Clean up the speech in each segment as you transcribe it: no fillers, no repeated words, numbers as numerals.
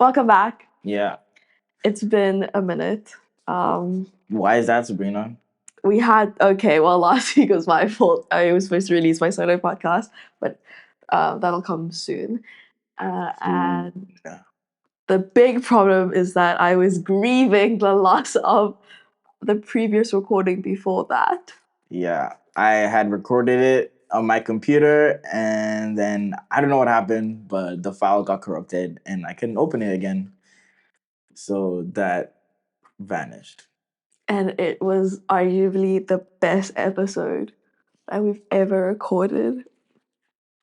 Welcome back. Yeah. It's been a minute. Why is that, Sabrina? Last week was my fault. I was supposed to release my solo podcast, but that'll come soon. And Yeah. the big problem is that I was grieving the loss of the previous recording before that. Yeah. I had recorded it on my computer, and then I don't know what happened, but the file got corrupted and I couldn't open it again. So that vanished. And it was arguably the best episode that we've ever recorded.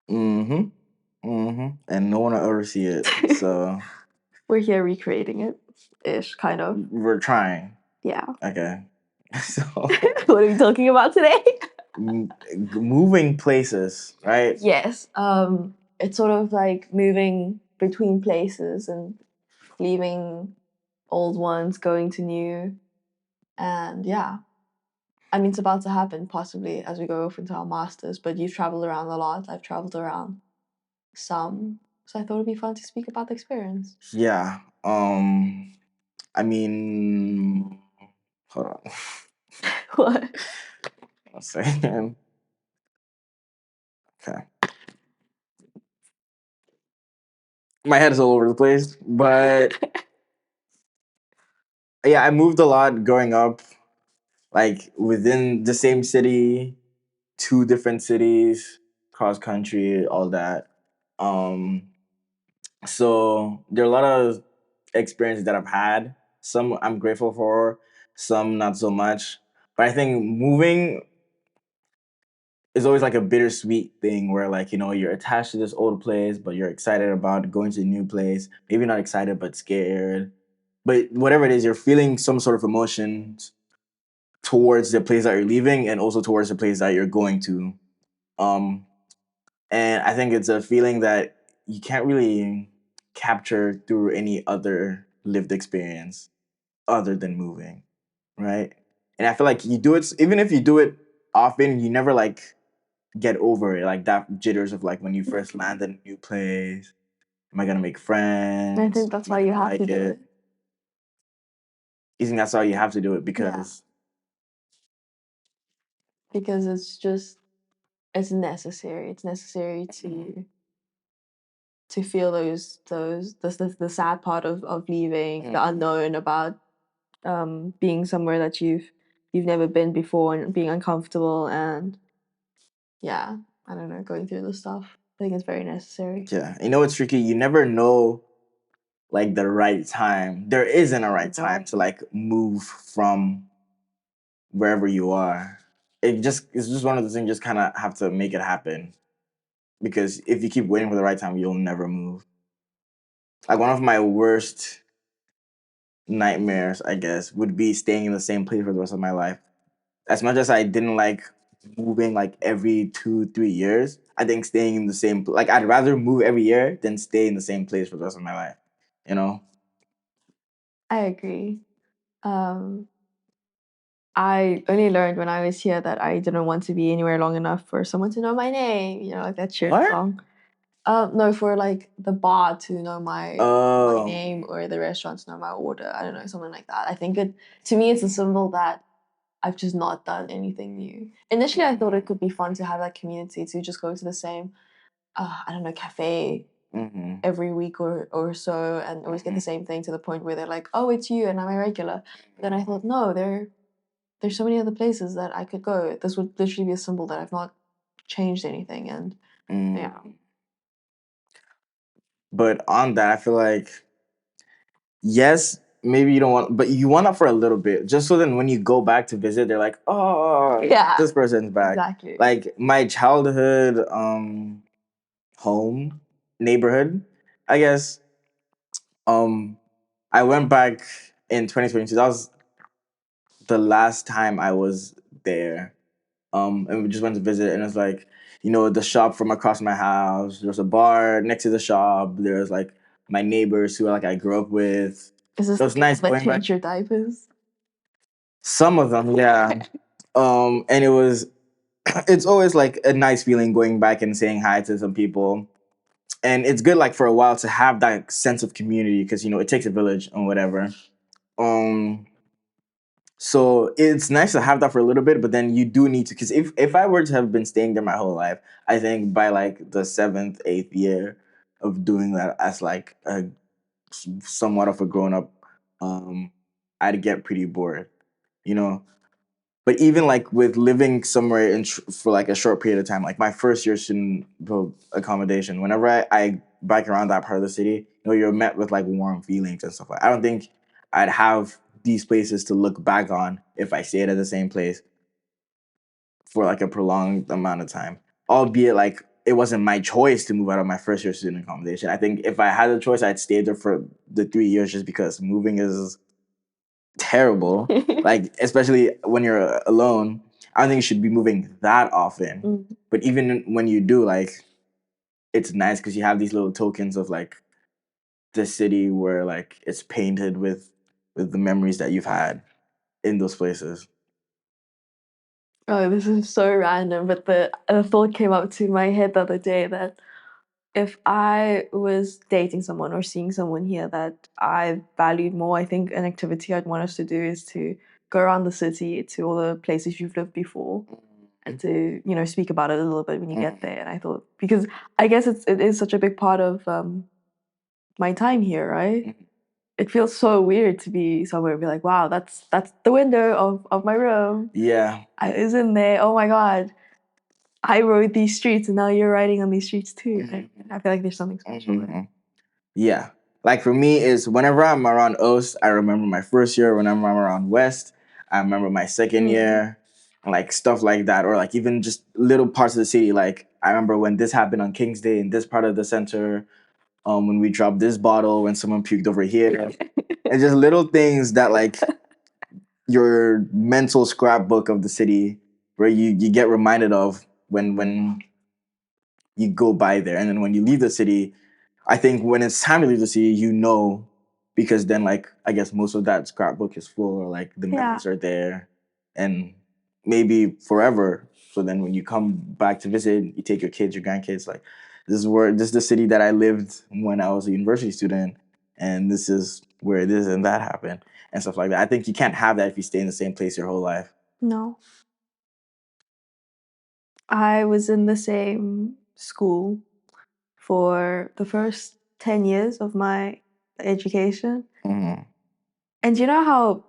And no one will ever see it. So We're here recreating it ish, kind of. we're trying. Yeah. Okay. So What are we talking about today? moving places, right? Yes. It's sort of like moving between places and leaving old ones, going to new. And yeah. I mean, it's about to happen possibly as we go off into our masters, but you've traveled around a lot. I've traveled around some. So I thought it'd be fun to speak about the experience. Yeah. I mean, hold on. What? One second. Okay. My head is all over the place, but yeah, I moved a lot growing up, like within the same city, two different cities, cross country, all that. Um, so there are a lot of experiences that I've had. Some I'm grateful for, some not so much. But I think moving is always like a bittersweet thing where like, you're attached to this old place, but you're excited about going to a new place. Maybe not excited, but scared. But whatever it is, you're feeling some sort of emotions towards the place that you're leaving and also towards the place that you're going to. Um, and I think it's a feeling that you can't really capture through any other lived experience other than moving, right? And I feel like you do it, even if you do it often, you never like get over it, like that jitters of like when you first land in a new place. Am I gonna make friends? I think that's why you have to do it. You think that's why you have to do it because it's necessary. It's necessary to feel the sad part of leaving, the unknown about being somewhere that you've never been before and being uncomfortable, and yeah, I don't know, going through this stuff. I think it's very necessary. Yeah, it's tricky. You never know like the right time. There isn't a right time to like move from wherever you are. It's just one of those things. Just kind of have to make it happen, because if you keep waiting for the right time, you'll never move. Like one of my worst nightmares, I guess, would be staying in the same place for the rest of my life. As much as I didn't like moving like every 2-3 years, I think staying in the same like I'd rather move every year than stay in the same place for the rest of my life. I agree. I only learned when I was here that I didn't want to be anywhere long enough for someone to know my name. Like that shit song. No, for like the bar to know my name or the restaurant to know my order. I don't know, something like that. I think to me it's a symbol that I've just not done anything new. Initially, I thought it could be fun to have that community to just go to the same, I don't know, cafe every week or so and always get the same thing to the point where they're like, oh, it's you and I'm a regular. But then I thought, no, there's so many other places that I could go. This would literally be a symbol that I've not changed anything. And yeah. But on that, I feel like, yes, maybe you don't want, but you want that for a little bit, just so then when you go back to visit, they're like, oh, yeah, this person's back. Exactly. Like my childhood home neighborhood, I guess. I went back in 2022. That was the last time I was there. And we just went to visit, and it's like, the shop from across my house. There's a bar next to the shop. There's like my neighbors who like I grew up with. Is this it was nice that change your diapers? Some of them, yeah. And it's always like a nice feeling going back and saying hi to some people. and it's good like for a while to have that sense of community because it takes a village and whatever. So it's nice to have that for a little bit, but then you do need to, because if I were to have been staying there my whole life, I think by like the 7th, 8th year of doing that as like a somewhat of a grown up, I'd get pretty bored, you know. But even like with living somewhere for like a short period of time, like my first year student accommodation, whenever I bike around that part of the city, you're met with like warm feelings and stuff. I don't think I'd have these places to look back on if I stayed at the same place for like a prolonged amount of time. Albeit like it wasn't my choice to move out of my first year student accommodation. I think if I had a choice, I'd stay there for the 3 years just because moving is terrible. Like, especially when you're alone, I don't think you should be moving that often. But even when you do, like, it's nice because you have these little tokens of like the city where like it's painted with the memories that you've had in those places. Oh, this is so random, but the thought came up to my head the other day that if I was dating someone or seeing someone here that I valued more, I think an activity I'd want us to do is to go around the city to all the places you've lived before and to, speak about it a little bit when you get there. And I thought, because I guess it is such a big part of my time here, right? It feels so weird to be somewhere and be like, wow, that's the window of my room. Yeah. I was in there. Oh my God. I rode these streets and now you're riding on these streets too. I feel like there's something special there. Yeah. Like for me is whenever I'm around Oast, I remember my first year. Whenever I'm around West, I remember my second year, and like stuff like that. Or like even just little parts of the city. Like I remember when this happened on King's Day in this part of the center. When we dropped this bottle, when someone puked over here. And just little things that like your mental scrapbook of the city where you get reminded of when you go by there. And then when you leave the city, I think when it's time to leave the city, because then like I guess most of that scrapbook is full or like the memories are there and maybe forever. So then when you come back to visit, you take your kids, your grandkids, like this is the city that I lived when I was a university student, and this is where this and that happened and stuff like that. I think you can't have that if you stay in the same place your whole life. No. I was in the same school for the first 10 years of my education. And you know how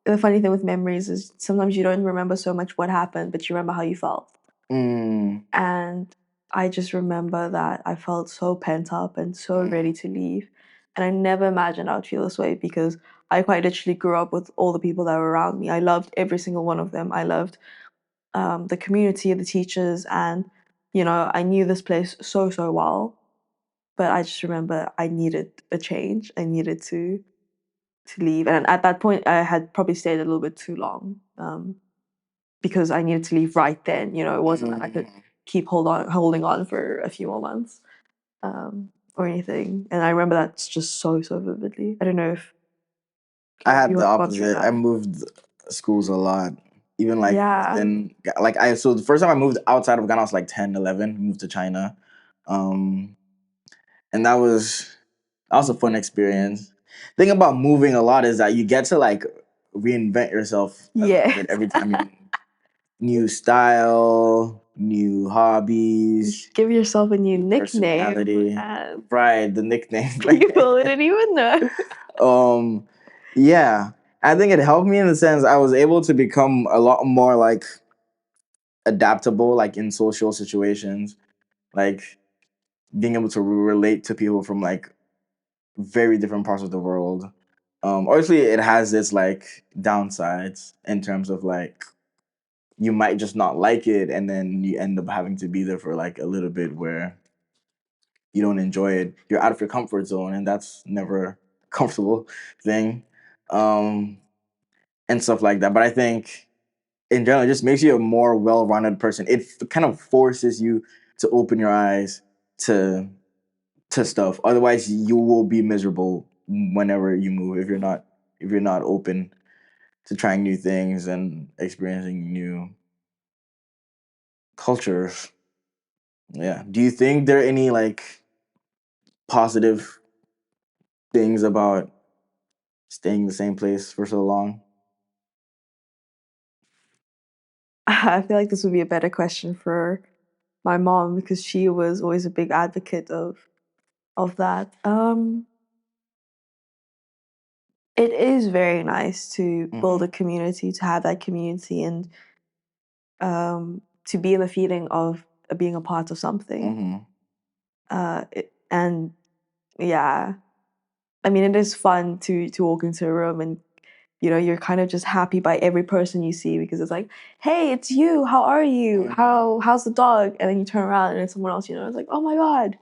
the funny thing with memories is sometimes you don't remember so much what happened, but you remember how you felt. And I just remember that I felt so pent up and so ready to leave. And I never imagined I would feel this way because I quite literally grew up with all the people that were around me. I loved every single one of them. I loved the community, the teachers, and I knew this place so well. But I just remember I needed a change. I needed to leave, and at that point, I had probably stayed a little bit too long because I needed to leave right then. It wasn't that I could keep holding on for a few more months or anything. And I remember that just so vividly. I don't know if I had you the have gone through opposite. I that. moved schools a lot. Even like Yeah. then like so the first time I moved outside of Ghana I was like 10, 11, moved to China. And that was a fun experience. Thing about moving a lot is that you get to like reinvent yourself a little bit every time you move. New style, new hobbies, Give yourself a new personality. nickname. Right, the nickname. People didn't even know. Yeah. I think it helped me in the sense I was able to become a lot more like adaptable, like in social situations, like being able to relate to people from like very different parts of the world. Obviously, it has its like downsides in terms of like you might just not like it, and then you end up having to be there for like a little bit where you don't enjoy it. You're out of your comfort zone, and that's never a comfortable thing, and stuff like that. But I think in general, it just makes you a more well-rounded person. It kind of forces you to open your eyes to stuff. Otherwise, you will be miserable whenever you move if you're not open to trying new things and experiencing new cultures. Yeah. Do you think there are any like positive things about staying in the same place for so long? I feel like this would be a better question for my mom because she was always a big advocate of that. It is very nice to build a community, to have that community, and to be in the feeling of being a part of something. And yeah, I mean, it is fun to walk into a room and you're kind of just happy by every person you see because it's like, hey, it's you. How are you? How's the dog? And then you turn around and it's someone else. It's like, oh my god,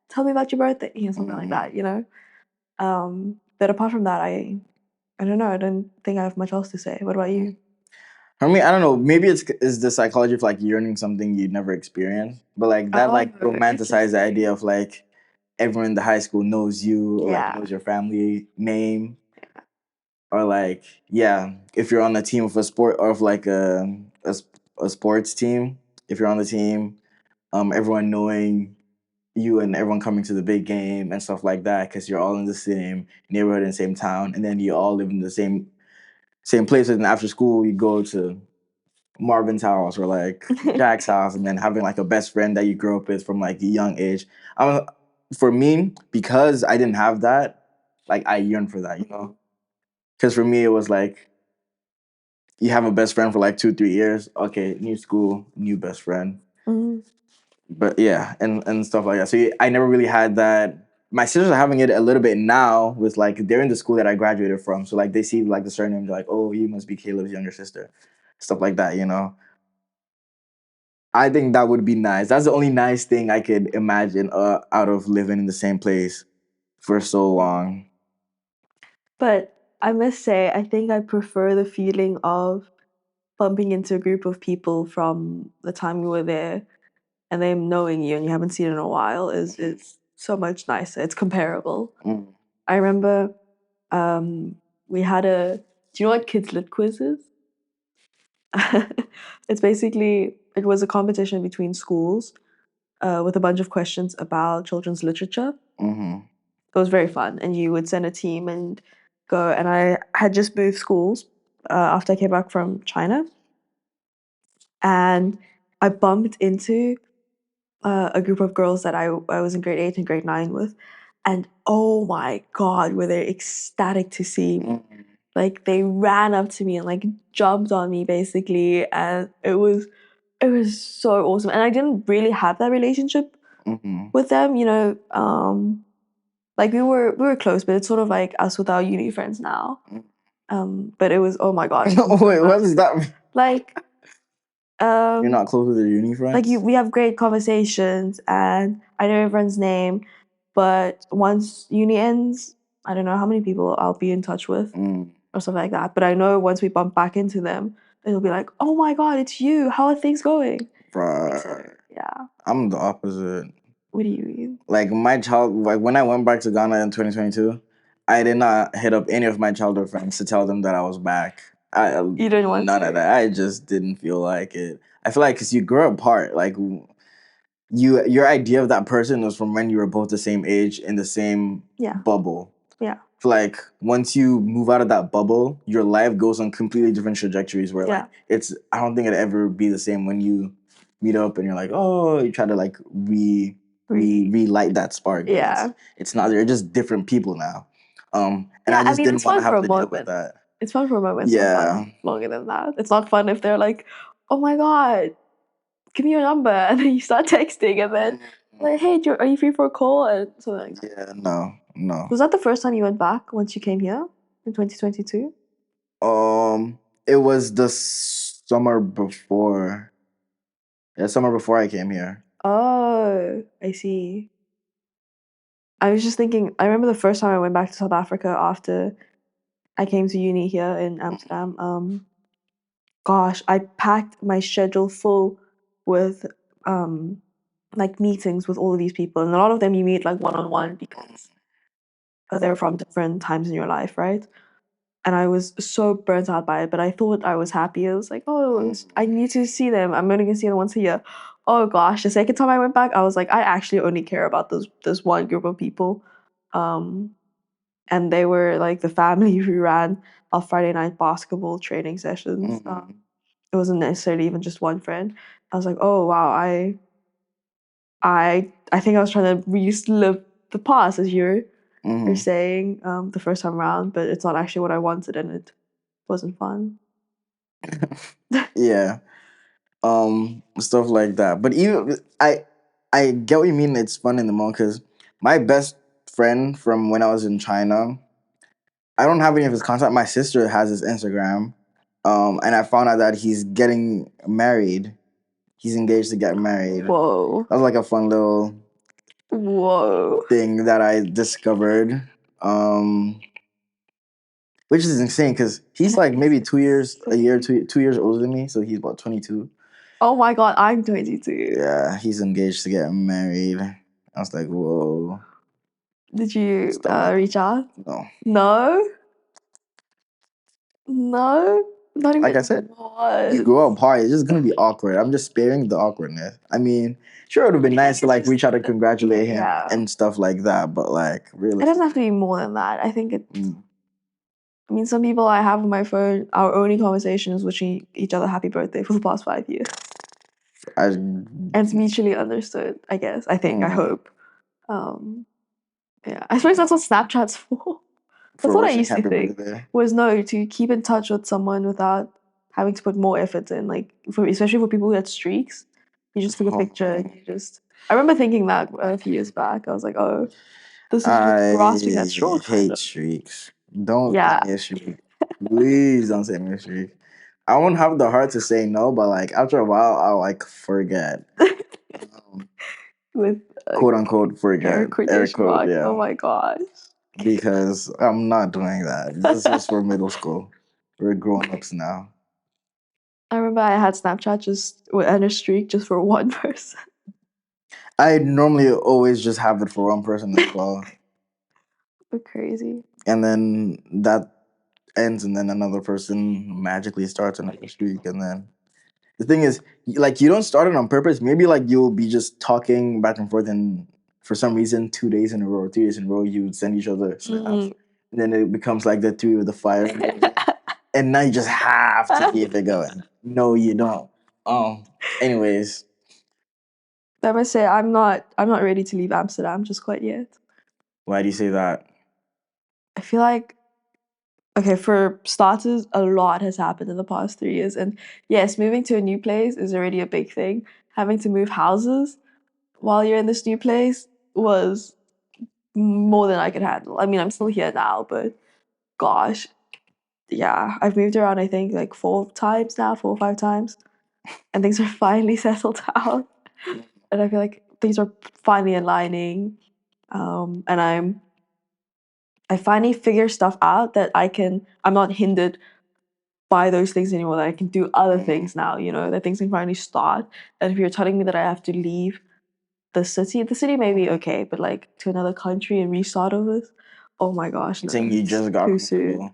tell me about your birthday. Something like that. But apart from that, I don't know. I don't think I have much else to say. What about you? For me, I don't know. Maybe it's the psychology of like yearning something you'd never experienced, but like that like romanticized the idea of like everyone in the high school knows you, or like knows your family name, or like if you're on a team of a sport or of like a sports team, if you're on the team, everyone knowing you and everyone coming to the big game and stuff like that because you're all in the same neighborhood and same town, and then you all live in the same place. And after school, you go to Marvin's house or like Jack's house, and then having like a best friend that you grew up with from like a young age. For me, because I didn't have that, like I yearn for that, Because for me, it was like you have a best friend for like 2-3 years. Okay, new school, new best friend. But yeah, and stuff like that. So I never really had that. My sisters are having it a little bit now with like they're in the school that I graduated from. So like they see like the surname, they're like, oh, you must be Caleb's younger sister, stuff like that. I think that would be nice. That's the only nice thing I could imagine out of living in the same place for so long. But I must say, I think I prefer the feeling of bumping into a group of people from the time you were there and them knowing you and you haven't seen in a while is so much nicer. It's comparable. I remember we had do you know what Kids Lit Quiz is? It was a competition between schools with a bunch of questions about children's literature. It was very fun, and you would send a team and go. And I had just moved schools after I came back from China, and I bumped into a group of girls that I was in grade 8 and grade 9 with, and oh my god, were they ecstatic to see me. Like they ran up to me and like jumped on me basically, and it was so awesome. And I didn't really have that relationship with them, like we were close, but it's sort of like us with our uni friends now. But it was, oh my gosh. Wait, what does that mean? Like you're not close with your uni friends? Like we have great conversations and I know everyone's name, but once uni ends, I don't know how many people I'll be in touch with or something like that. But I know once we bump back into them, it'll be like, oh my god, it's you. How are things going? Bruh. Yeah. I'm the opposite. What do you mean? Like when I went back to Ghana in 2022, I did not hit up any of my childhood friends to tell them that I was back. You didn't want none of that. I just didn't feel like it. I feel like because you grow apart, like your idea of that person was from when you were both the same age in the same bubble. Yeah. Like once you move out of that bubble, your life goes on completely different trajectories where like I don't think it'd ever be the same when you meet up and you're like, oh, you try to like relight that spark. Yeah. It's not, they're just different people now. And I just didn't want to have to deal with that. It's fun for a moment. Yeah. Longer than that. It's not fun if they're like, oh my god, give me your number, and then you start texting, and then like, hey, are you free for a call? And something like that. Yeah, no. Was that the first time you went back once you came here in 2022? It was the summer before. Yeah, summer before I came here. Oh, I see. I was just thinking, I remember the first time I went back to South Africa after I came to uni here in Amsterdam. Gosh, I packed my schedule full with like meetings with all of these people, and a lot of them you meet like one-on-one because they're from different times in your life, right? And I was so burnt out by it, but I thought I was happy. I was like, oh, I need to see them. I'm only gonna see them once a year. Oh gosh, the second time I went back, I was like, I actually only care about this one group of people. And they were like the family who ran our Friday night basketball training sessions. It wasn't necessarily even just one friend. I was like, oh wow, I think I was trying to relive the past, as you're saying, the first time around, but it's not actually what I wanted, and it wasn't fun. Yeah. Stuff like that. But even I get what you mean. It's fun in the moment because my best friend from when I was in China, I don't have any of his contact. My sister has his Instagram, and I found out that he's getting married. He's engaged to get married. Whoa! That was like a fun little thing that I discovered. Which is insane because he's like maybe 2 years, two years older than me. So he's about 22. Oh my god, I'm 22. Yeah, he's engaged to get married. I was like, whoa. Did you reach out? No. No? No? Not even. Like I said, you go out party, it's just gonna be awkward. I'm just sparing the awkwardness. I mean, sure, it would have been nice to like reach out to congratulate him and stuff like that, but like really, it doesn't have to be more than that. I think it. I mean, some people I have on my phone, our only conversation is wishing each other happy birthday for the past 5 years. And it's mutually understood, I guess. I think, I hope. Yeah, I suppose that's what Snapchat's for. That's what I used to think. Was to keep in touch with someone without having to put more effort in. Like, especially for people who had streaks, you just took a picture and you just. I remember thinking that a few years back. I was like, oh, this is just grasping at straws. I hate streaks. Don't send me a streak. Please don't send me a streak. I won't have the heart to say no, but like after a while, I'll like forget. With quote unquote forget. Air quote, yeah. Oh my gosh. Because I'm not doing that. This is for middle school. We're grown ups now. I remember I had Snapchat and a streak just for one person. I normally always just have it for one person as well. But crazy. And then that ends, and then another person magically starts another streak, and then the thing is, like, you don't start it on purpose. Maybe like you'll be just talking back and forth, and for some reason, 2 days in a row, 3 days in a row, you would send each other snaps, and then it becomes like the three with the fire, and now you just have to keep it going. No, you don't. Anyways, I must say I'm not ready to leave Amsterdam just quite yet. Why do you say that? I feel like, okay, for starters, a lot has happened in the past 3 years. And yes, moving to a new place is already a big thing. Having to move houses while you're in this new place was more than I could handle. I mean, I'm still here now, but gosh, yeah, I've moved around, I think, like 4 times now, 4 or 5 times. And things are finally settled down. And I feel like things are finally aligning. And I finally figure stuff out that I'm not hindered by those things anymore, that I can do other things now, that things can finally start. And if you're telling me that I have to leave the city may be okay, but like to another country and restart over this, oh my gosh. No, saying you just got too soon.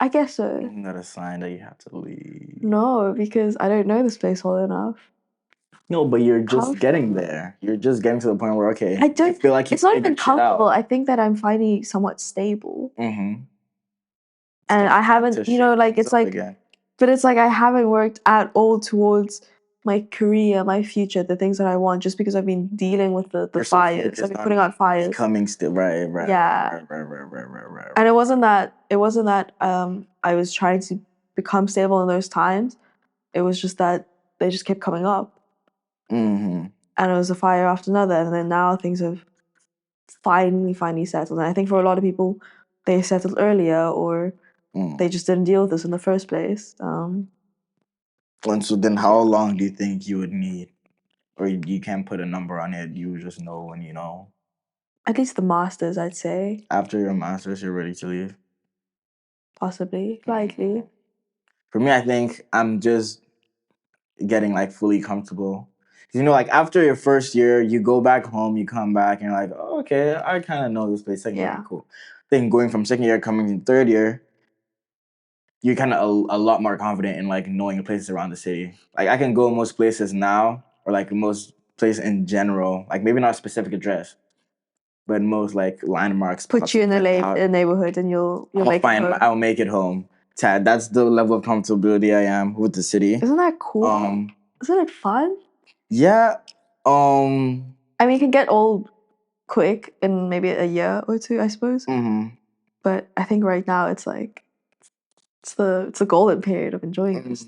I guess so. Isn't that a sign that you have to leave? No, because I don't know this place well enough. No, but you're just getting there. You're just getting to the point where, okay, I don't feel like it's not even comfortable. I think that I'm finally somewhat stable. And I haven't, it's like, again. But it's like I haven't worked at all towards my career, my future, the things that I want, just because I've been dealing with the fires. I've been putting out fires. Becoming still right. Yeah. Right. And it wasn't that I was trying to become stable in those times. It was just that they just kept coming up. And it was a fire after another, and then now things have finally settled. And I think for a lot of people, they settled earlier, or they just didn't deal with this in the first place. And so then how long do you think you would need? Or you can't put a number on it, you just know when you know? At least the masters, I'd say. After your masters, you're ready to leave? Possibly, likely. For me, I think I'm just getting like fully comfortable. Like after your first year, you go back home, you come back, and you're like, oh, okay, I kind of know this place. Second year, cool. Then going from second year coming to third year, you're kind of a lot more confident in like knowing places around the city. Like I can go most places now, or like most places in general. Like maybe not a specific address, but most like landmarks. Put you in a neighborhood, and you'll make it home. I'll make it home. That's the level of comfortability I am with the city. Isn't that cool? Isn't it fun? Yeah. I mean, you can get old quick in maybe a year or two, I suppose. But I think right now it's like it's the golden period of enjoying this.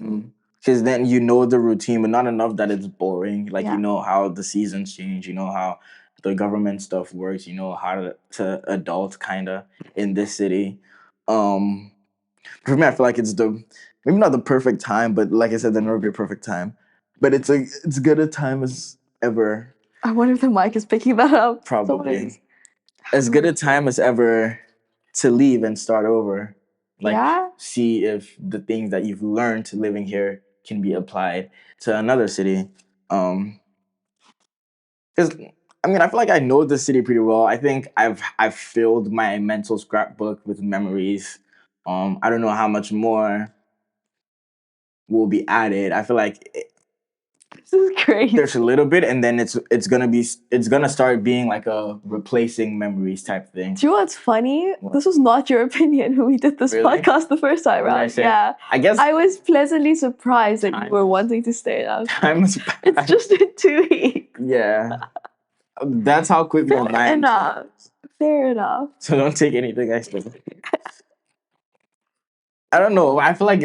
Because then you know the routine, but not enough that it's boring. Like you know how the seasons change. You know how the government stuff works. You know how to adult kind of in this city. For me, I feel like it's maybe not the perfect time, but like I said, there'll never be a perfect time. But it's good a time as ever. I wonder if the mic is picking that up. Probably. As good a time as ever to leave and start over. Like see if the things that you've learned living here can be applied to another city. Because I mean, I feel like I know the city pretty well. I think I've filled my mental scrapbook with memories. I don't know how much more will be added. I feel like this is great. There's a little bit, and then it's gonna start being like a replacing memories type thing. Do you know what's funny? What? This was not your opinion when we did this podcast the first time around. Yeah, I guess I was pleasantly surprised that you were wanting to stay out. It's just been 2 weeks. Yeah, that's how quick your mind. Fair enough. So don't take anything I say. I don't know. I feel like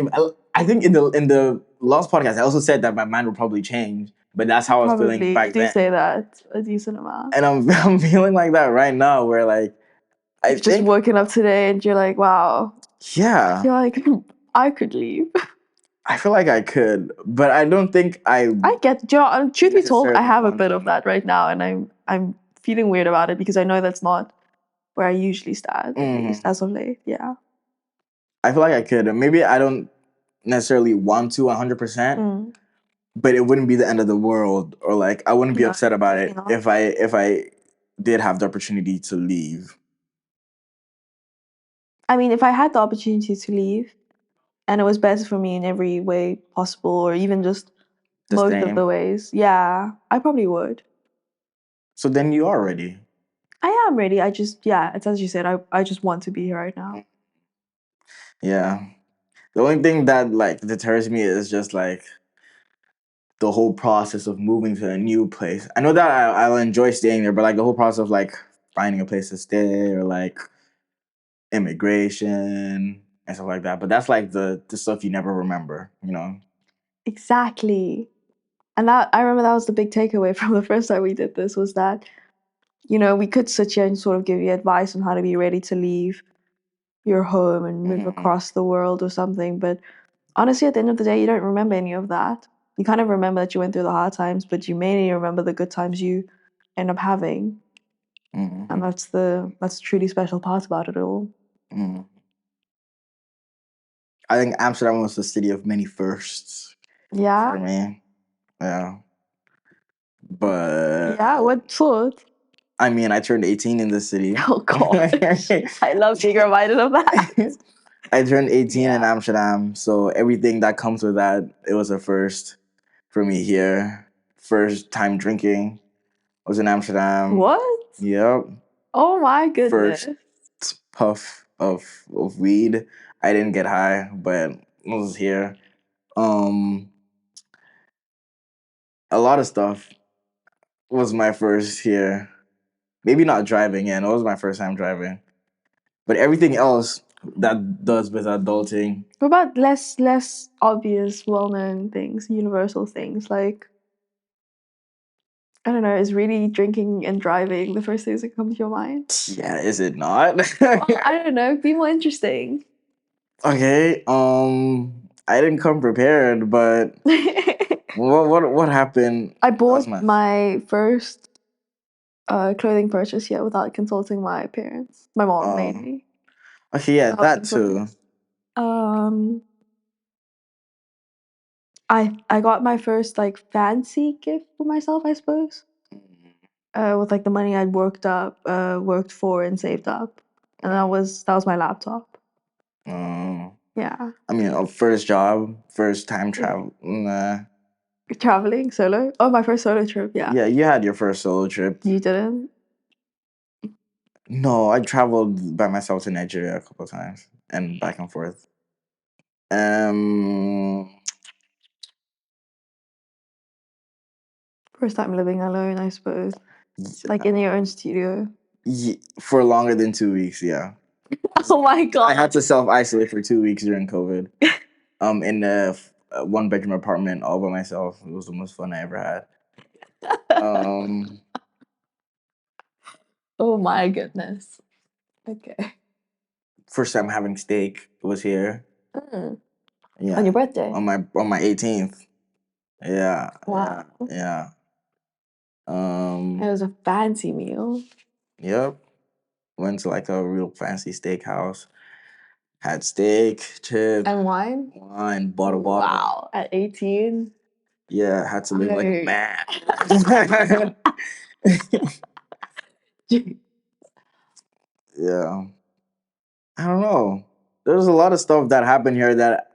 I think in the last podcast I also said that my mind will probably change, but that's how I was feeling back then. You do say that a decent amount, and I'm feeling like that right now, where like You've just woken up today and you're like, wow. Yeah. You're like, I could leave. I feel like I could, but I don't think I get. Truth be told, I have a bit of that right now, and I'm feeling weird about it because I know that's not where I usually stand, at least as of late. Yeah. I feel like I could. Maybe I don't necessarily want to 100%, but it wouldn't be the end of the world, or like I wouldn't be upset about it if I did have the opportunity to leave. I mean, if I had the opportunity to leave, and it was better for me in every way possible, or even just most of the ways, yeah, I probably would. So then you are ready. I am ready. It's as you said, I just want to be here right now. Yeah. The only thing that like deters me is just like the whole process of moving to a new place. I know that I'll enjoy staying there, but like the whole process of like finding a place to stay, or like immigration and stuff like that. But that's like the stuff you never remember, you know? Exactly. And that I remember that was the big takeaway from the first time we did this, was that, you know, we could sit here and sort of give you advice on how to be ready to leave your home and move across the world or something. But honestly, at the end of the day, you don't remember any of that. You kind of remember that you went through the hard times, but you mainly remember the good times you end up having. And that's the truly special part about it all. I think Amsterdam was the city of many firsts. Yeah. For me. Yeah. But yeah, what sort? I mean, I turned 18 in the city. Oh God. I love being reminded of that. I turned 18 in Amsterdam, so everything that comes with that, it was a first for me here. First time drinking was in Amsterdam. What? Yep. Oh my goodness. First puff of weed. I didn't get high, but it was here. A lot of stuff was my first here. Maybe not driving, yeah, no, it was my first time driving. But everything else that does with adulting. What about less obvious, well-known things, universal things, like, I don't know, is really drinking and driving the first things that come to your mind? Yeah, is it not? Well, I don't know, be more interesting. Okay, I didn't come prepared, but what happened? I bought my first clothing purchase here without consulting my parents. My mom mainly. Okay, yeah, that too. I got my first like fancy gift for myself, I suppose. With like the money I'd worked for and saved up. And that was my laptop. Yeah. I mean, a first job, first time travel. Nah. Traveling solo? Oh, my first solo trip, yeah. Yeah, you had your first solo trip. You didn't? No, I traveled by myself to Nigeria a couple of times and back and forth. First time living alone, I suppose. Like in your own studio. For longer than 2 weeks, yeah. Oh my god. I had to self-isolate for 2 weeks during COVID. In a one-bedroom apartment all by myself. It was the most fun I ever had. Oh my goodness. Okay. First time having steak was here. Yeah. On your birthday? On my 18th. Yeah. Wow. Yeah. It was a fancy meal. Yep. Went to like a real fancy steakhouse. Had steak, chips. And wine? Wine, bought a bottle. Wow. At 18? Yeah, had to live like a man. Yeah. I don't know. There's a lot of stuff that happened here that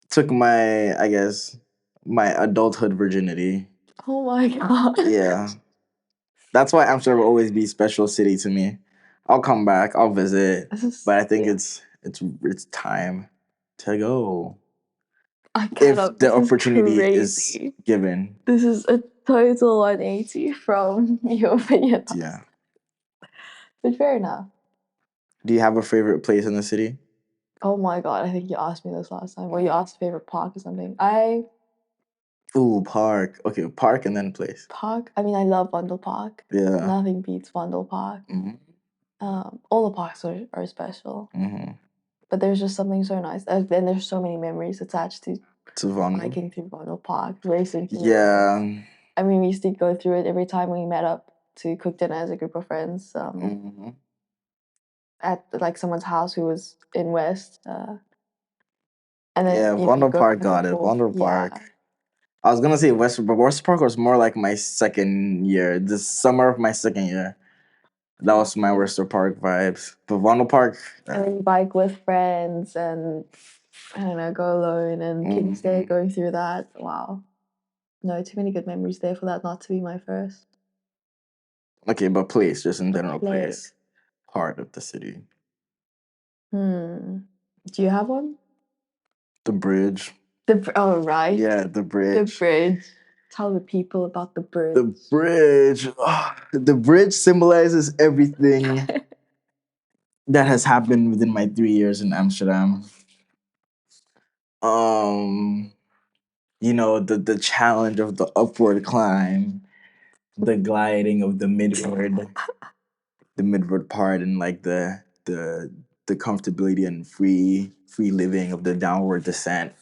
took my, I guess, my adulthood virginity. Oh my god. Yeah. That's why Amsterdam will always be a special city to me. I'll come back, I'll visit, but I think it's time to go. I cannot. If the opportunity is given. This is a total 180 from your opinion. Yeah. But fair enough. Do you have a favorite place in the city? Oh my god, I think you asked me this last time. Or you asked favorite park or something. Ooh, park. Okay, park and then place. Park? I mean, I love Vondelpark. Yeah. Nothing beats Vondelpark. All the parks are special. But there's just something so nice. And there's so many memories attached to biking through Vondelpark, racing through it. I mean, we used to go through it every time we met up to cook dinner as a group of friends at like someone's house who was in West. And then Vondelpark got it. Vondelpark. Yeah. I was gonna say West, but West Park was more like my second year. The summer of my second year. That was my Wester Park vibes. But Vondelpark. And then you bike with friends and I don't know, go alone and King's Day going through that. Wow. No, too many good memories there for that not to be my first. Okay, but place, just in general, place. Part of the city. Do you have one? The bridge. Oh, right. Yeah, the bridge. The bridge. Tell the people about the bridge. The bridge. Oh, the bridge symbolizes everything that has happened within my 3 years in Amsterdam. You know, the challenge of the upward climb, the gliding of the midward part, and like the comfortability and free living of the downward descent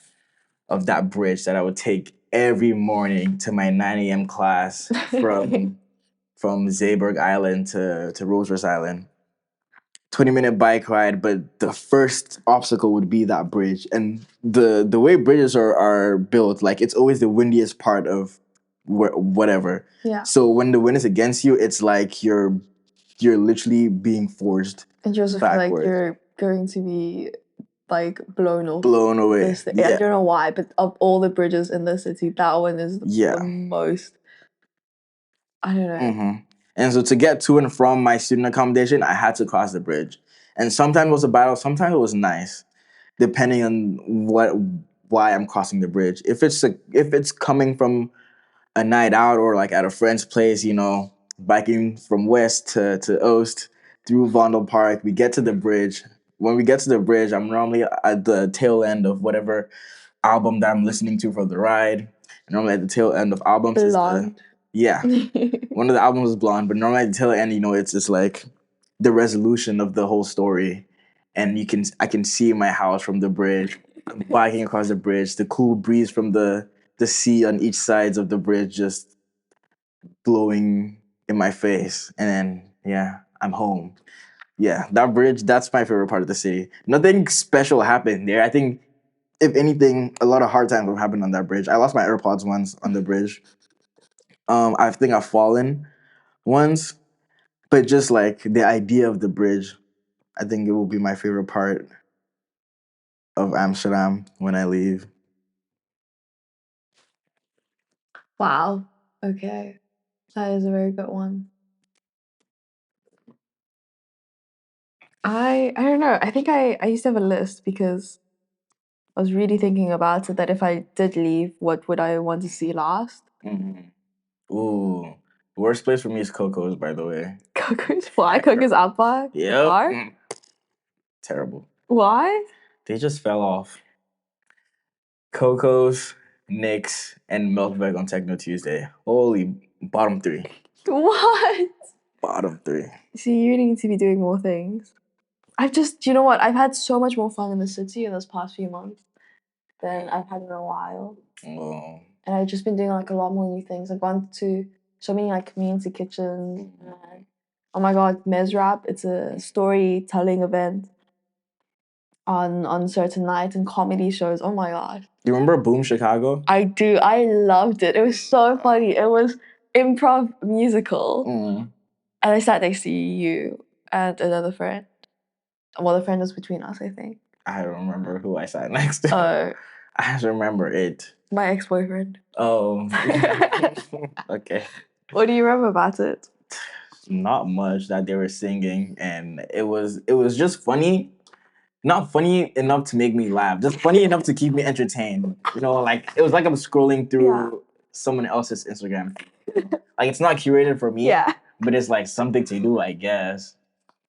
of that bridge that I would take every morning to my 9 a.m. class from Zeeburg Island to Roosevelt Island. 20-minute bike ride, but the first obstacle would be that bridge. And the way bridges are built, like it's always the windiest part of whatever. Yeah. So when the wind is against you, it's like you're literally being forced. And you also feel like you're going to be like blown away. Yeah. I don't know why, but of all the bridges in the city, that one is the most. I don't know. And so to get to and from my student accommodation, I had to cross the bridge. And sometimes it was a battle, sometimes it was nice, depending on why I'm crossing the bridge. If it's coming from a night out or like at a friend's place, you know, biking from west to Oost through Vondelpark, we get to the bridge. When we get to the bridge, I'm normally at the tail end of whatever album that I'm listening to for the ride. And normally at the tail end of albums Blonde. Yeah. One of the albums is Blonde, but normally at the tail end, you know, it's just like the resolution of the whole story. And I can see my house from the bridge, biking across the bridge, the cool breeze from the sea on each sides of the bridge just blowing in my face. And then, yeah, I'm home. Yeah, that bridge, that's my favorite part of the city. Nothing special happened there. I think, if anything, a lot of hard times have happened on that bridge. I lost my AirPods once on the bridge. I think I've fallen once, but just like the idea of the bridge, I think it will be my favorite part of Amsterdam when I leave. Wow. Okay. That is a very good one. I don't know. I think I used to have a list because I was really thinking about it, that if I did leave, what would I want to see last? Mm-hmm. Ooh. Worst place for me is Coco's, by the way. Coco's? Why? Coco's Outback? Yep. Bar? Terrible. Why? They just fell off. Coco's, Nick's, and Milkbag on Techno Tuesday. Holy, bottom 3. What? Bottom 3. See, you need to be doing more things. You know what? I've had so much more fun in the city in this past few months than I've had in a while. Oh. And I've just been doing like a lot more new things. I've gone to so many like community kitchens. And, oh my god, Mezrap! It's a storytelling event on certain nights and comedy shows. Oh my god! You remember Boom Chicago? I do. I loved it. It was so funny. It was improv musical, and I sat next to you and another friend. Well, the friend was between us, I think. I don't remember who I sat next to. I just remember it. My ex-boyfriend. Oh. Okay. What do you remember about it? Not much that they were singing, and it was just funny. Not funny enough to make me laugh, just funny enough to keep me entertained. You know, like it was like I'm scrolling through someone else's Instagram. Like it's not curated for me, but it's like something to do, I guess.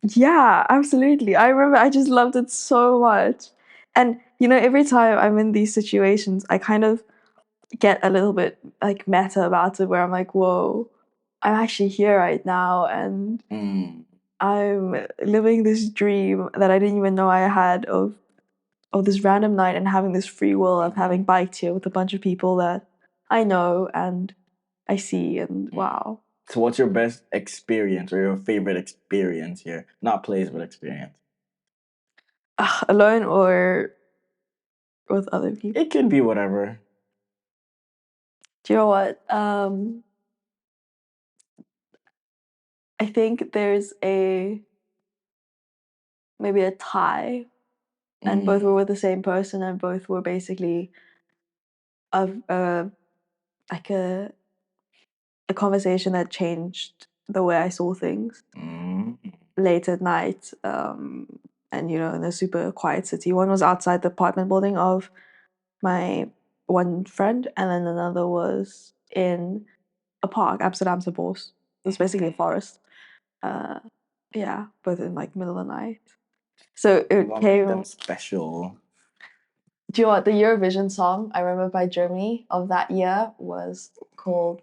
Yeah, absolutely. I remember I just loved it so much. And you know, every time I'm in these situations, I kind of get a little bit like meta about it, where I'm like, whoa, I'm actually here right now, and I'm living this dream that I didn't even know I had of this random night and having this free will of having biked here with a bunch of people that I know and I see, and wow. So what's your best experience or your favorite experience here? Not place, but experience. Alone or with other people? It can be whatever. Do you know what? I think there's maybe a tie, and both were with the same person, and both were basically like a conversation that changed the way I saw things late at night, and you know, in a super quiet city. One was outside the apartment building of my one friend, and then another was in a park, Amsterdamse Bos. It's basically a forest. Yeah, both in like middle of the night. So it came. Them special. Do you know what the Eurovision song I remember by Germany of that year was called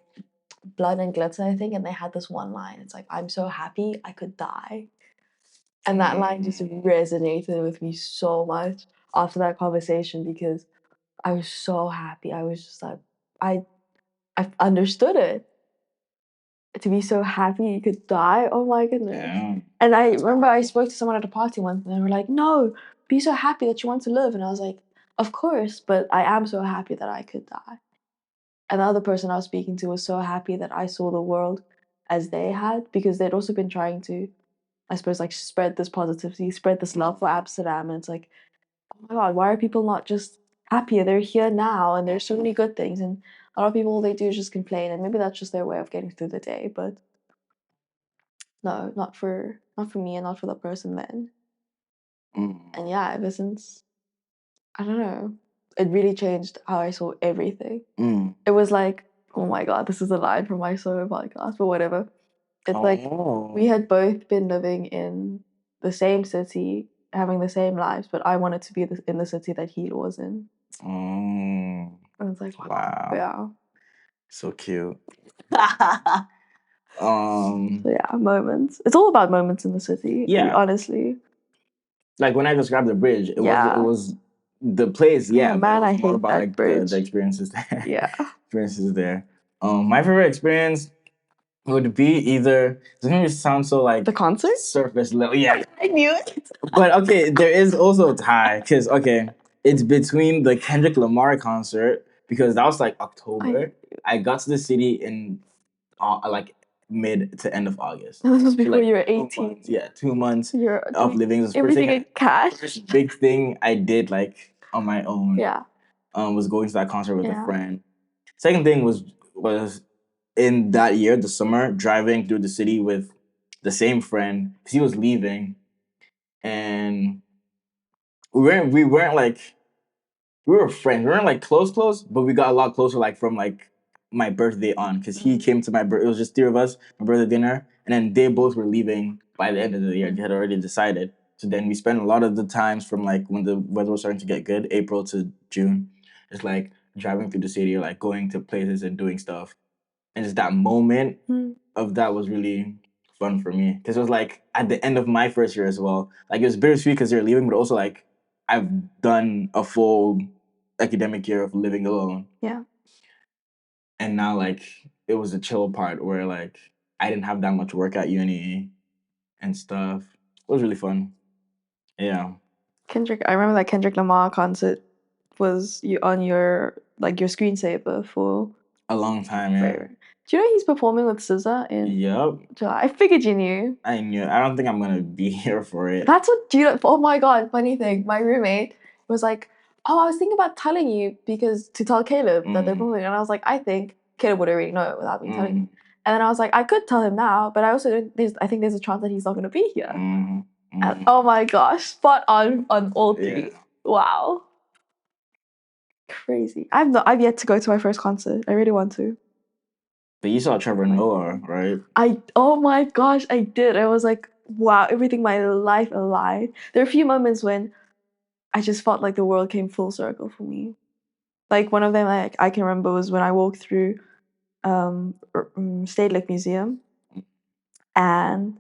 Blood and Glitter, I think, and they had this one line. It's like, I'm so happy I could die. And that line just resonated with me so much after that conversation, because I was so happy. I was just like, I understood it. To be so happy you could die. Oh my goodness. Yeah. And I remember I spoke to someone at a party once, and they were like, no, be so happy that you want to live. And I was like, of course, but I am so happy that I could die. And the other person I was speaking to was so happy that I saw the world as they had, because they'd also been trying to, I suppose, like spread this positivity, spread this love for Amsterdam. And it's like, oh my God, why are people not just happier? They're here now, and there's so many good things. And a lot of people, all they do is just complain, and maybe that's just their way of getting through the day. But no, not for me, and not for the person then. And yeah, ever since, I don't know, it really changed how I saw everything. It was like, oh my God, this is a line from my solo podcast, but whatever. It's like we had both been living in the same city, having the same lives, but I wanted to be in the city that he was in. And it's like, wow. Yeah. So cute. So yeah, moments. It's all about moments in the city. Yeah. Honestly. Like when I described the bridge, it was the place. Yeah, man, I hate about, that like, bridge. The experiences there. Yeah. Experiences there. My favorite experience would be either. It's gonna sound so like the concert, surface level. Yeah, I knew it. But okay, there is also a tie, because it's between the Kendrick Lamar concert, because that was like October. I got to the city in like mid to end of August. This was before you were 18. 2 months. You're of living. Everything in cash. First big thing I did, like on my own. Yeah. Was going to that concert with a friend. Second thing was in that year, the summer, driving through the city with the same friend because he was leaving, and we weren't like we were friends. We weren't like close, but we got a lot closer like from like my birthday on because he came to my birthday. It was just three of us, my birthday dinner, and then they both were leaving by the end of the year. They had already decided. So then we spent a lot of the times from like when the weather was starting to get good, April to June, just like driving through the city or like going to places and doing stuff. And just that moment of that was really fun for me because it was like at the end of my first year as well. Like it was bittersweet because they're leaving, but also like I've done a full academic year of living alone. Yeah. And now like it was a chill part where like I didn't have that much work at uni and stuff. It was really fun. Yeah. I remember that Kendrick Lamar concert was on your screensaver for a long time, yeah. Forever. Do you know he's performing with SZA in July? I figured you knew. I knew. I don't think I'm gonna be here for it. That's what oh my god, funny thing. My roommate was like, oh, I was thinking about telling you to tell Caleb that they're performing. And I was like, I think Caleb would already know it without me telling him. And then I was like, I could tell him now, but I think there's a chance that he's not gonna be here. And, oh my gosh, spot on all three. Yeah. Wow. Crazy. I've yet to go to my first concert. I really want to. But you saw Trevor Noah, right? Oh my gosh, I did. I was like, wow, everything my life alive. There are a few moments when I just felt like the world came full circle for me. Like one of them I can remember was when I walked through Stedelijk Museum, and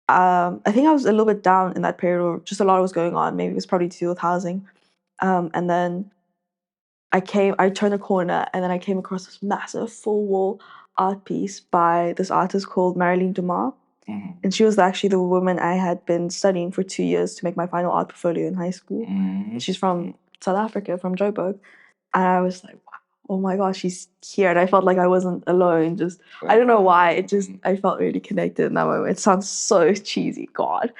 I think I was a little bit down in that period, or just a lot was going on. Maybe it was probably to do with housing. And then I turned a corner, and then I came across this massive full wall art piece by this artist called Marilyn Dumas. And she was actually the woman I had been studying for 2 years to make my final art portfolio in high school. She's from South Africa, from Joburg. And I was like, wow, oh my gosh, she's here. And I felt like I wasn't alone. I don't know why. I felt really connected in that moment. It sounds so cheesy, God.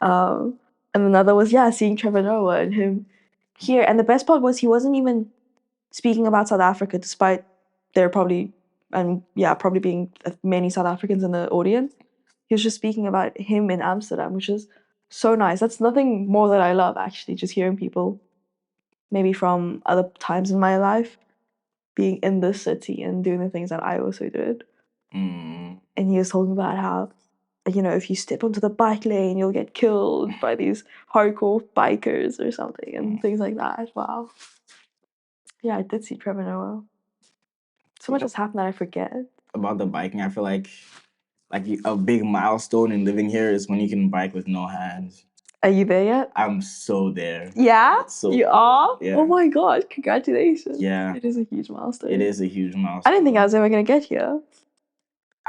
And another was, seeing Trevor Noah and him here. And the best part was he wasn't even speaking about South Africa, despite there probably being many South Africans in the audience. He was just speaking about him in Amsterdam, which is so nice. That's nothing more that I love, actually, just hearing people maybe from other times in my life being in this city and doing the things that I also did. And he was talking about how, if you step onto the bike lane, you'll get killed by these hardcore bikers or something and things like that. Wow. Yeah, I did see Trevor Noah. So much has happened that I forget. About the biking, I feel like a big milestone in living here is when you can bike with no hands. Are you there yet? I'm so there. Yeah? You are? Yeah. Oh my god, congratulations. Yeah. It is a huge milestone. It is a huge milestone. I didn't think I was ever going to get here.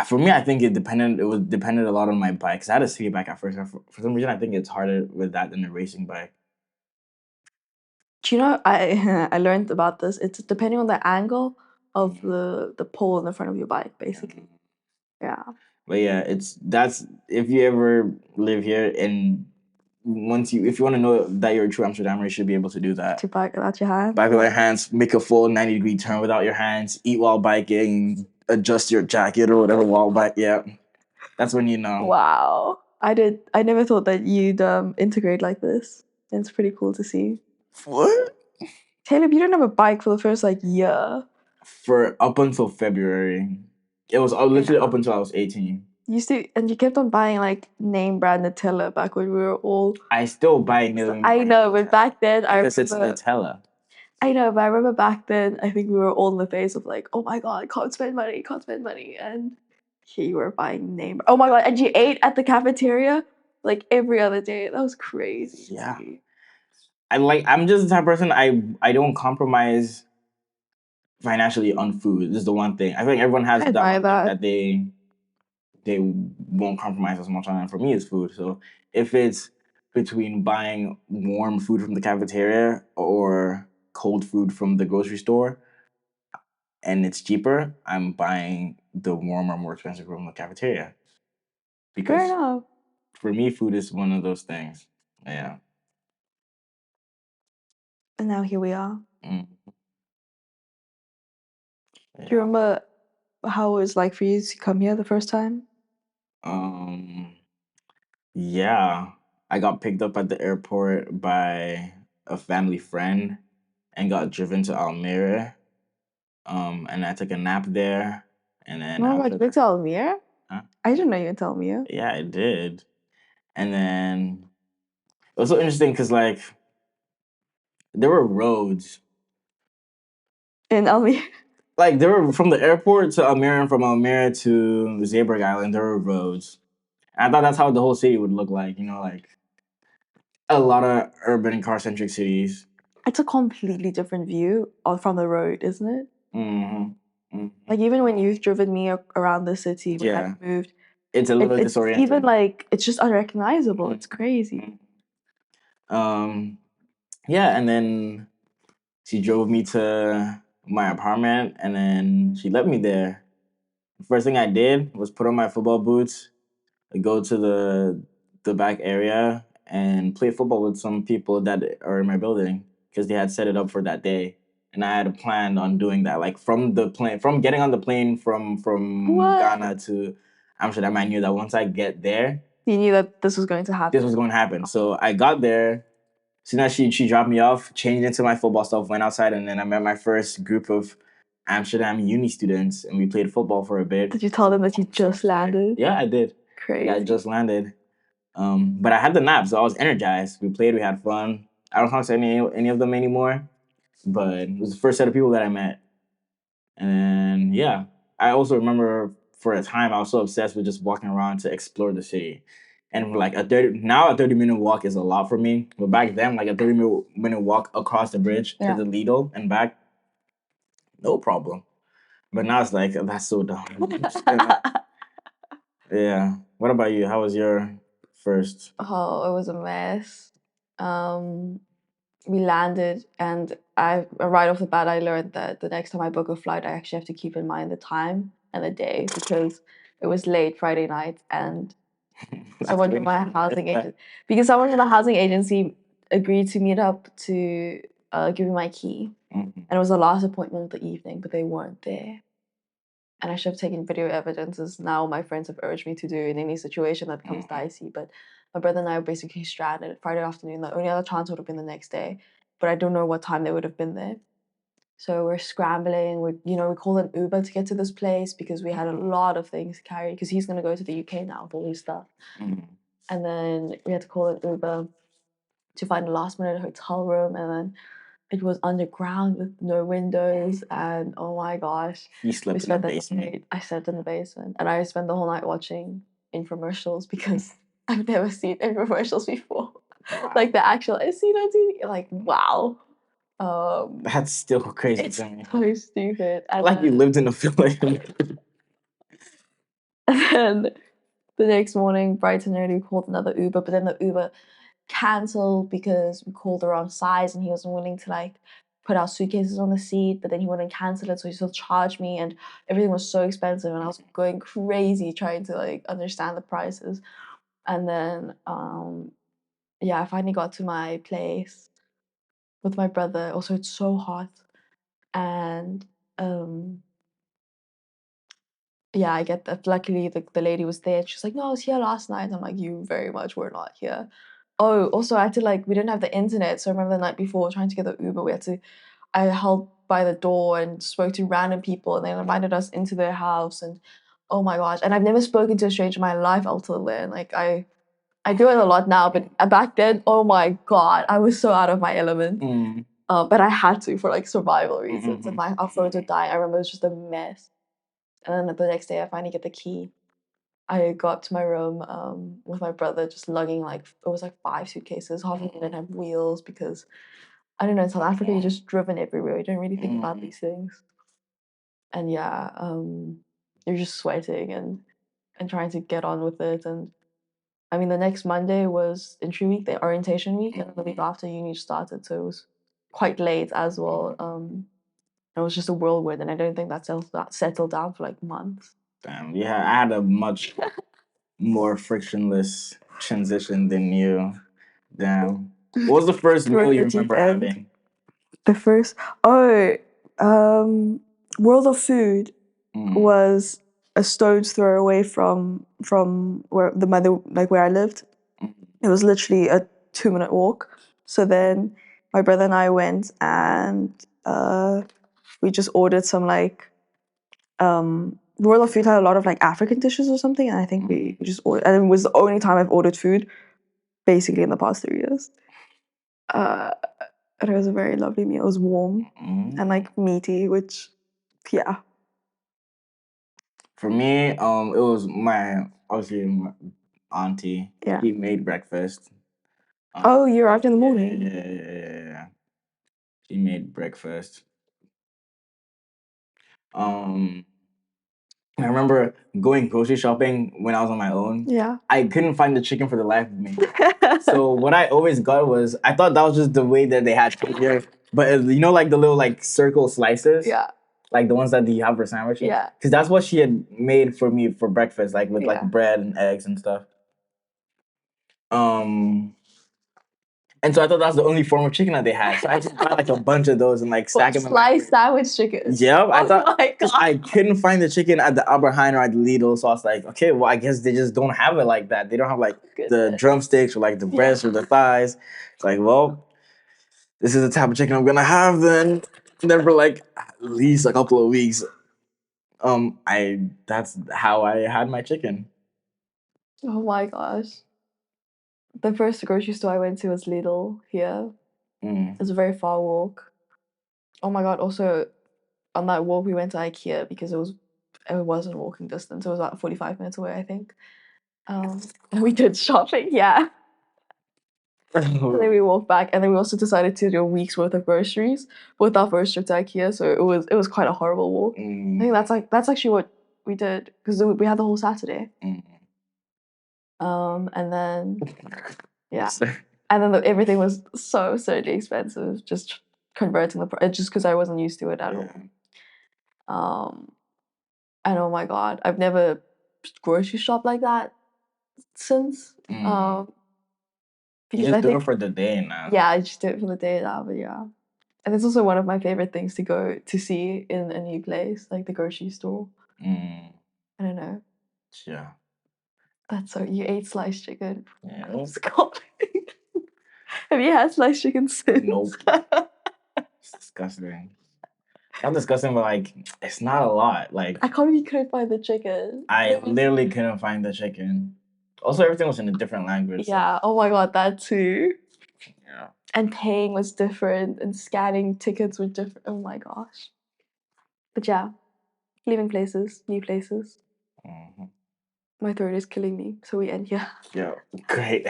For me, I think it depended a lot on my bike. Because I had a city bike at first. For some reason, I think it's harder with that than a racing bike. Do you know, I learned about this. It's depending on the angle of the pole in the front of your bike, basically. Yeah. But yeah, if you ever live here and if you want to know that you're a true Amsterdammer, you should be able to do that. To bike without your hands? Bike without your hands, make a full 90-degree turn without your hands, eat while biking, adjust your jacket or whatever while biking. Yeah. That's when you know. Wow. I never thought that you'd integrate like this. It's pretty cool to see. What? Caleb, you didn't have a bike for the first year. For up until February. It was literally up until I was 18. And you kept on buying name brand Nutella back when we were all. I still buy name. I know, but back then because it's Nutella. I know, but I remember back then I think we were all in the phase of oh my god, can't spend money, and here you were buying name. Oh my god, and you ate at the cafeteria every other day. That was crazy. Yeah. I'm just the type of person I don't compromise financially on food. This is the one thing. I think everyone has that they won't compromise as much on. And for me, it's food. So if it's between buying warm food from the cafeteria or cold food from the grocery store, and it's cheaper, I'm buying the warmer, more expensive from the cafeteria. Because fair enough. For me, food is one of those things. Yeah. And now here we are. Yeah. Do you remember how it was like for you to come here the first time? Yeah. I got picked up at the airport by a family friend and got driven to Almere. And I took a nap there. And then Oh my God, you went to Almere? Huh? I didn't know you went to Almere. Yeah, I did. And then it was so interesting because like there were roads. In Almere? Like there were from the airport to Almere and from Almere to Zeebrugge Island, there were roads. And I thought that's how the whole city would look like, like a lot of urban car-centric cities. It's a completely different view from the road, isn't it? Mm-hmm. Mm-hmm. Like even when you've driven me around the city when I've moved, it's a little it's disorienting. even like it's just unrecognizable. It's crazy. Yeah, and then she drove me to my apartment, and then she left me there. The first thing I did was put on my football boots, go to the back area, and play football with some people that are in my building because they had set it up for that day, and I had planned on doing that. Like from getting on the plane from Ghana to Amsterdam, I knew that once I get there, you knew that this was going to happen. So I got there. So now she dropped me off, changed into my football stuff, went outside, and then I met my first group of Amsterdam uni students, and we played football for a bit. Did you tell them that you just landed? Yeah, I did. Crazy. Yeah, I just landed. But I had the nap, so I was energized. We played, we had fun. I don't talk to any of them anymore, but it was the first set of people that I met. And yeah, I also remember for a time I was so obsessed with just walking around to explore the city. And like a 30-minute walk is a lot for me. But back then, like a 30-minute walk across the bridge to the Lidl and back, no problem. But now it's like that's so dumb. Yeah. What about you? How was your first? Oh, it was a mess. We landed, and right off the bat I learned that the next time I book a flight, I actually have to keep in mind the time and the day because it was late Friday night, and someone from my housing agency, agreed to meet up to give me my key, and it was the last appointment of the evening, but they weren't there. And I should have taken video evidence, as now my friends have urged me to do in any situation that becomes dicey. But my brother and I were basically stranded Friday afternoon. The only other chance would have been the next day, but I don't know what time they would have been there. So we're scrambling. We called an Uber to get to this place because we had a lot of things to carry because he's going to go to the UK now with all his stuff. And then we had to call an Uber to find a last-minute hotel room, and then it was underground with no windows, and oh my gosh. You slept in the basement. I slept in the basement, and I spent the whole night watching infomercials because I've never seen infomercials before. Like the actual I seen on TV, like wow. That's still crazy It's to me. so stupid. And like you lived in a film. And then the next morning, bright and early, we called another Uber, but then the Uber cancelled because we called the wrong size, and he wasn't willing to like put our suitcases on the seat, but then he wouldn't cancel it, so he still charged me, and everything was so expensive, and I was going crazy trying to like understand the prices. And then I finally got to my place with my brother. Also, it's so hot, and I get that. Luckily, the lady was there. She's like, "No, I was here last night." I'm like, "You very much were not here." Oh, also, I had to we didn't have the internet, so I remember the night before trying to get the Uber. I held by the door and spoke to random people, and they invited us into their house. And oh my gosh! And I've never spoken to a stranger in my life until then. Like I do it a lot now, but back then, oh my god, I was so out of my element. But I had to for like survival reasons. If our phones would die, I remember it was just a mess. And then the next day, I finally get the key. I got to my room with my brother, just lugging it was like 5 suitcases. Half of them didn't have wheels because I don't know. In South Africa, you're just driven everywhere. You don't really think about these things. And you're just sweating and trying to get on with it. And I mean, the next Monday was entry week, the orientation week, and the week after uni started, so it was quite late as well. It was just a whirlwind, and I don't think that settled down for like months. Damn, yeah, I had a much more frictionless transition than you. Damn. What was the first meal you remember having? The first, World of Food was a stone's throw away from where where I lived. It was literally a 2-minute walk. So then my brother and I went and we just ordered some World of Food had a lot of like African dishes or something, and I think we just ordered, and it was the only time I've ordered food basically in the past 3 years. And it was a very lovely meal. It was warm and like meaty, which yeah. For me, it was my auntie. Yeah. She made breakfast. Oh, you arrived in the morning. Yeah. She made breakfast. I remember going grocery shopping when I was on my own. Yeah. I couldn't find the chicken for the life of me. So what I always got was, I thought that was just the way that they had chicken here. But you know, like the little like circle slices? Yeah. Like the ones that you have for sandwiches? Yeah. Because that's what she had made for me for breakfast, like with like bread and eggs and stuff. And so I thought that was the only form of chicken that they had. So I just bought like a bunch of those and like stack them in my sliced sandwich chicken. Yep, I thought my God. I couldn't find the chicken at the Albert Heijn or at the Lidl, so I was like, okay, well I guess they just don't have it like that. They don't have like the drumsticks or like the breast or the thighs. It's like, well, this is the type of chicken I'm gonna have then. And then for like at least a couple of weeks, that's how I had my chicken. Oh my gosh. The first grocery store I went to was Lidl here. It was a very far walk. Oh my God, also on that walk we went to IKEA because it wasn't walking distance. It was about 45 minutes away, I think. And we did shopping, yeah. And then we walked back, and then we also decided to do a week's worth of groceries with our first trip to IKEA. So it was quite a horrible walk. I think that's actually what we did because we had the whole Saturday. And then yeah, and then everything was so absurdly expensive. Just converting the price, just because I wasn't used to it at all. And oh my God, I've never grocery shopped like that since. You just do it for the day now. Yeah, I just do it for the day now, but yeah. And it's also one of my favorite things to go to see in a new place, like the grocery store. I don't know. Yeah. That's so you ate sliced chicken. Yeah. Have you had sliced chicken since? Nope. It's disgusting. Not disgusting, but like it's not a lot. Like I can't believe you couldn't find the chicken. I literally couldn't find the chicken. Also, everything was in a different language. Yeah. Oh my God, that too. Yeah. And paying was different, and scanning tickets were different. Oh my gosh. But yeah, leaving places, new places. My throat is killing me, so we end here. Yeah, great.